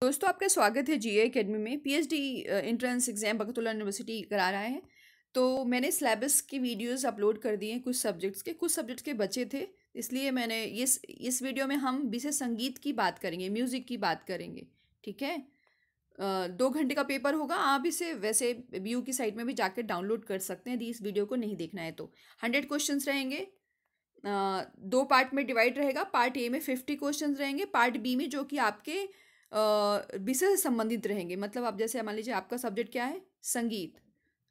दोस्तों आपका स्वागत है जीए एकेडमी में। PhD entrance exam Barkatullah university करा रहा है। तो मैंने सिलेबस की वीडियोस अपलोड कर दिए हैं। कुछ सब्जेक्ट्स के बचे थे, इसलिए मैंने इस वीडियो में हम विषय संगीत की बात करेंगे, म्यूज़िक की बात करेंगे। ठीक है। 2 घंटे का पेपर होगा। आप इसे वैसे BU की साइट में भी जाकर डाउनलोड कर सकते हैं यदि इस वीडियो को नहीं देखना है तो। 100 क्वेश्चंस रहेंगे। 2 पार्ट में डिवाइड रहेगा। पार्ट ए में 50 क्वेश्चंस रहेंगे, पार्ट बी में जो कि आपके विषय से संबंधित रहेंगे। मतलब आप जैसे मान लीजिए आपका सब्जेक्ट क्या है, संगीत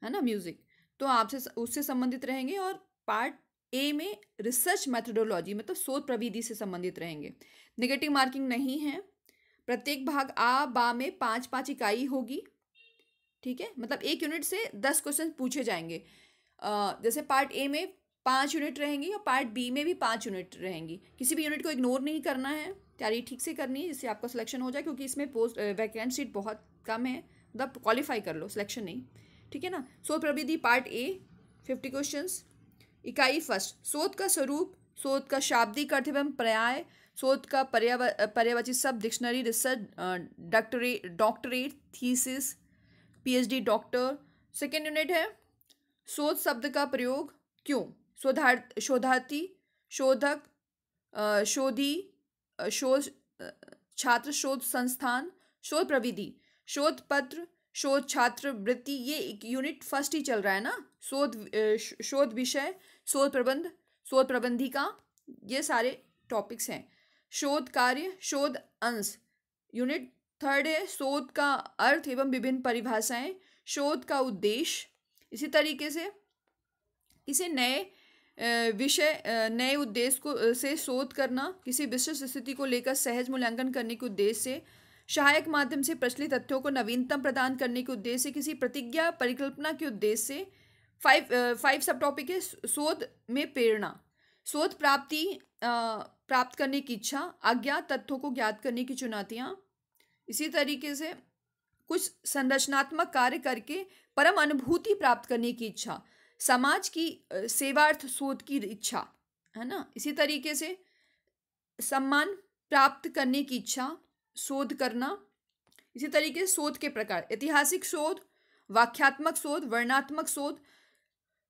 है ना, म्यूजिक, तो आपसे उससे संबंधित रहेंगे। और पार्ट ए में रिसर्च मेथोडोलॉजी मतलब शोध प्रविधि से संबंधित रहेंगे। नेगेटिव मार्किंग नहीं है। प्रत्येक भाग आ बा में 5-5 इकाई होगी। ठीक है, मतलब 1 यूनिट से 10 क्वेश्चन पूछे जाएंगे। जैसे पार्ट ए में 5 यूनिट रहेंगी और पार्ट बी में भी 5 यूनिट रहेंगी। किसी भी यूनिट को इग्नोर नहीं करना है, तैयारी ठीक से करनी है जिससे आपका सिलेक्शन हो जाए, क्योंकि इसमें पोस्ट वैकेंट सीट बहुत कम है। मतलब क्वालिफाई कर लो, सिलेक्शन नहीं। ठीक है ना। शोध प्रविधि पार्ट ए 50 क्वेश्चंस। इकाई फर्स्ट, शोध का स्वरूप, शोध का शाब्दिक अर्थ एवं पर्याय, शोध का पर्यायवाची शब्द, dictionary, research, doctorate, thesis, PhD doctor. Second unit है शोध शब्द का प्रयोग, क्यों, शोधार्थी, शोधक, शोधी, शोध, छात्र, शोध संस्थान, शोध प्रविधि, शोध पत्र, शोध छात्र वृत्ति। ये एक यूनिट फर्स्ट ही चल रहा है ना। शोध विषय, शोध प्रबंध, शोध प्रबंधिका, ये सारे टॉपिक्स हैं। शोध कार्य, शोध अंश, यूनिट थर्ड है शोध का अर्थ एवं विभिन्न परिभाषाएं, शोध का उद्देश्य। इसी तरीके से किसी नए नए उद्देश्य को से शोध करना, किसी विशिष्ट स्थिति को लेकर सहज मूल्यांकन करने के उद्देश्य से, सहायक माध्यम से प्रचलित तथ्यों को नवीनतम प्रदान करने के उद्देश्य से, किसी प्रतिज्ञा परिकल्पना के उद्देश्य से। फाइव सब टॉपिक है शोध में प्रेरणा, शोध प्राप्त करने की इच्छा, अज्ञात तथ्यों को ज्ञात करने की चुनौतियाँ। इसी तरीके से कुछ संरचनात्मक कार्य करके परम अनुभूति प्राप्त करने की इच्छा, समाज की सेवार्थ शोध की इच्छा, है ना। इसी तरीके से सम्मान प्राप्त करने की इच्छा, शोध करना। इसी तरीके से शोध के प्रकार, ऐतिहासिक शोध, वाक्यात्मक शोध, वर्णात्मक शोध,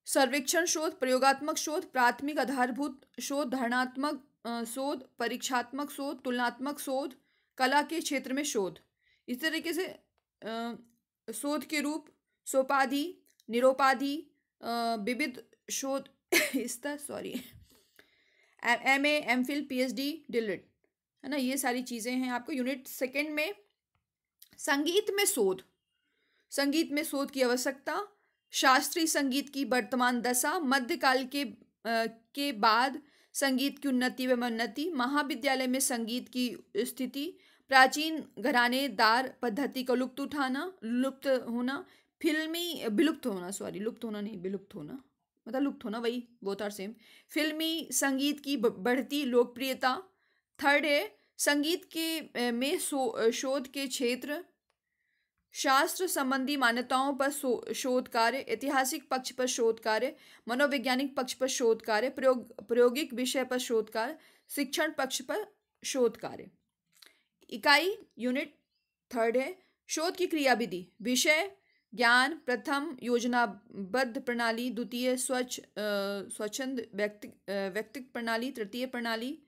सर्वेक्षण शोध, प्रयोगात्मक शोध, प्राथमिक आधारभूत शोध, धारणात्मक शोध, परीक्षात्मक शोध, तुलनात्मक शोध, कला के क्षेत्र में शोध। इस तरीके से शोध के रूप, सोपाधि, निरोपाधि, विविध शोध स्तर, sorry, MA, MPhil, PhD, DLIT, है ना। ये सारी चीज़ें हैं। आपको यूनिट सेकंड में संगीत में शोध, संगीत में शोध की आवश्यकता, शास्त्रीय संगीत की वर्तमान दशा, मध्यकाल के बाद संगीत की उन्नति व अवनति, महाविद्यालय में संगीत की स्थिति, प्राचीन घरानेदार पद्धति का लुप्त होना, मतलब लुप्त होना, वही बोथ आर सेम। फिल्मी संगीत की बढ़ती लोकप्रियता। थर्ड है संगीत के में शोध के क्षेत्र, शास्त्र संबंधी मान्यताओं पर शोध कार्य, ऐतिहासिक पक्ष पर शोध कार्य, मनोवैज्ञानिक पक्ष पर शोध कार्य, प्रायोगिक विषय पर शोध कार्य, शिक्षण पक्ष पर शोध कार्य। इकाई यूनिट थर्ड है शोध की क्रियाविधि, विषय ज्ञान, प्रथम योजनाबद्ध प्रणाली, द्वितीय स्वच्छंद व्यक्तिक प्रणाली, तृतीय प्रणाली।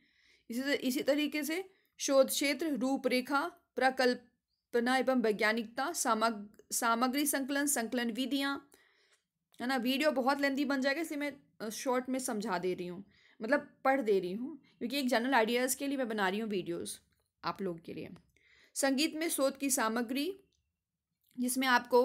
इसी तरीके से शोध क्षेत्र, रूपरेखा, प्रकल्पना एवं वैज्ञानिकता, सामग्री संकलन विधियाँ, है ना। वीडियो बहुत लेंथी बन जाएगा, इसलिए मैं शॉर्ट में समझा दे रही हूँ, मतलब पढ़ दे रही हूँ, क्योंकि एक जनरल आइडियाज़ के लिए मैं बना रही हूँ वीडियोज़ आप लोग के लिए। संगीत में शोध की सामग्री, जिसमें आपको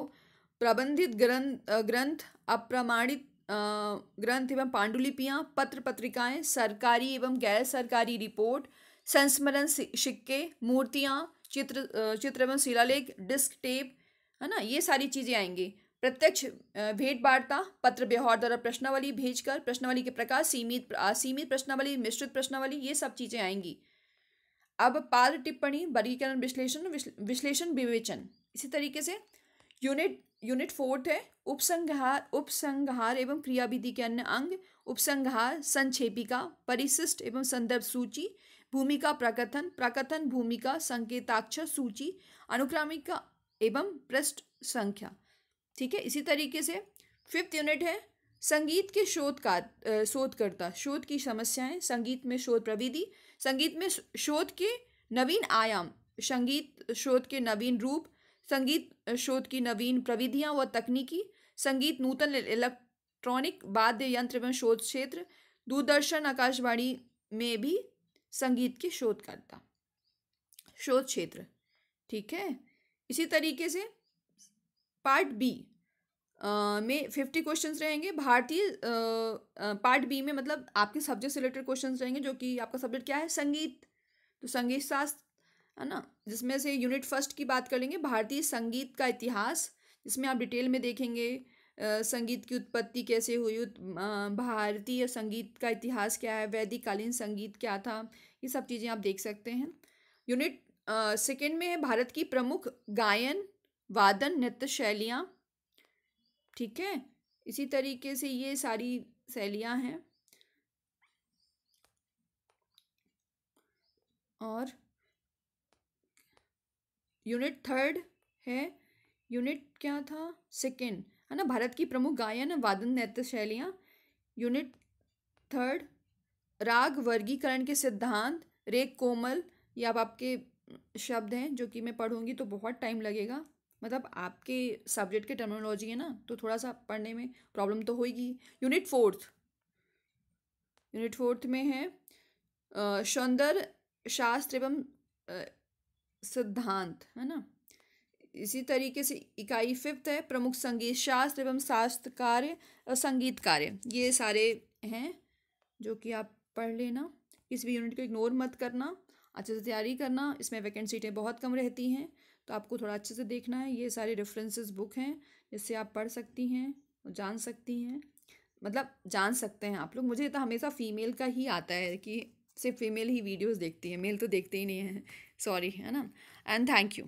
प्रबंधित ग्रंथ, अप्रमाणित ग्रंथ एवं पांडुलिपियाँ, पत्र पत्रिकाएं, सरकारी एवं गैर सरकारी रिपोर्ट, संस्मरण सिक्के, मूर्तियाँ, चित्र एवं शिलालेख, डिस्क टेप, है ना। ये सारी चीज़ें आएंगी। प्रत्यक्ष भेंट वार्ता, पत्र व्यवहार द्वारा प्रश्नावली भेजकर, प्रश्नावली के प्रकार, सीमित असीमित प्रश्नावली, मिश्रित प्रश्नावली, ये सब चीज़ें आएंगी। अब पार टिप्पणी, वर्गीकरण, विश्लेषण विवेचन। इसी तरीके से यूनिट फोर्थ है उपसंहार एवं क्रियाविधि के अन्य अंग, उपसंहार, संक्षेपिका, परिशिष्ट एवं संदर्भ सूची, भूमिका प्रकथन, प्रकथन भूमिका, संकेताक्षर सूची, अनुक्रमिका एवं पृष्ठ संख्या। ठीक है, इसी तरीके से 5th यूनिट है संगीत के शोधकर्ता, शोध की समस्याएं, संगीत में शोध प्रविधि, संगीत में शोध के नवीन आयाम, संगीत शोध के नवीन रूप, संगीत शोध की नवीन प्रविधियां व तकनीकी, संगीत नूतन इलेक्ट्रॉनिक वाद्य यंत्र एवं शोध क्षेत्र, दूरदर्शन आकाशवाणी में भी संगीत के शोधकर्ता, शोध क्षेत्र। ठीक है, इसी तरीके से पार्ट बी में 50 क्वेश्चंस रहेंगे। भारतीय पार्ट बी में मतलब आपके सब्जेक्ट से रिलेटेड क्वेश्चंस रहेंगे, जो कि आपका सब्जेक्ट क्या है, संगीत, तो संगीत शास्त्र है ना, जिसमें से यूनिट फर्स्ट की बात कर लेंगे, भारतीय संगीत का इतिहास, जिसमें आप डिटेल में देखेंगे संगीत की उत्पत्ति कैसे हुई, भारतीय संगीत का इतिहास क्या है, वैदिक कालीन संगीत क्या था, ये सब चीज़ें आप देख सकते हैं। यूनिट सेकेंड में है भारत की प्रमुख गायन वादन नृत्य शैलियाँ। ठीक है, इसी तरीके से ये सारी शैलियाँ हैं। और यूनिट थर्ड है, यूनिट क्या था, सेकेंड है ना, भारत की प्रमुख गायन वादन नृत्य शैलियाँ। यूनिट थर्ड राग वर्गीकरण के सिद्धांत, रेग कोमल, ये अब आपके शब्द हैं जो कि मैं पढ़ूंगी तो बहुत टाइम लगेगा, मतलब आपके सब्जेक्ट की टर्मिनोलॉजी है ना, तो थोड़ा सा पढ़ने में प्रॉब्लम तो होगी। यूनिट फोर्थ में है सौंदर्य शास्त्र एवं सिद्धांत, है ना। इसी तरीके से इकाई 5th है प्रमुख संगीत शास्त्र एवं शास्त्र कार्य और संगीत कार्य। ये सारे हैं जो कि आप पढ़ लेना, किसी भी यूनिट को इग्नोर मत करना, अच्छे से तैयारी करना। इसमें वैकेंट सीटें बहुत कम रहती हैं, तो आपको थोड़ा अच्छे से देखना है। ये सारे रेफरेंसेस बुक हैं जिससे आप पढ़ सकती हैं और जान सकती हैं, मतलब जान सकते हैं आप लोग। मुझे तो हमेशा फीमेल का ही आता है कि सिर्फ फीमेल ही वीडियोस देखती है, मेल तो देखते ही नहीं है, सॉरी, है ना। And thank you.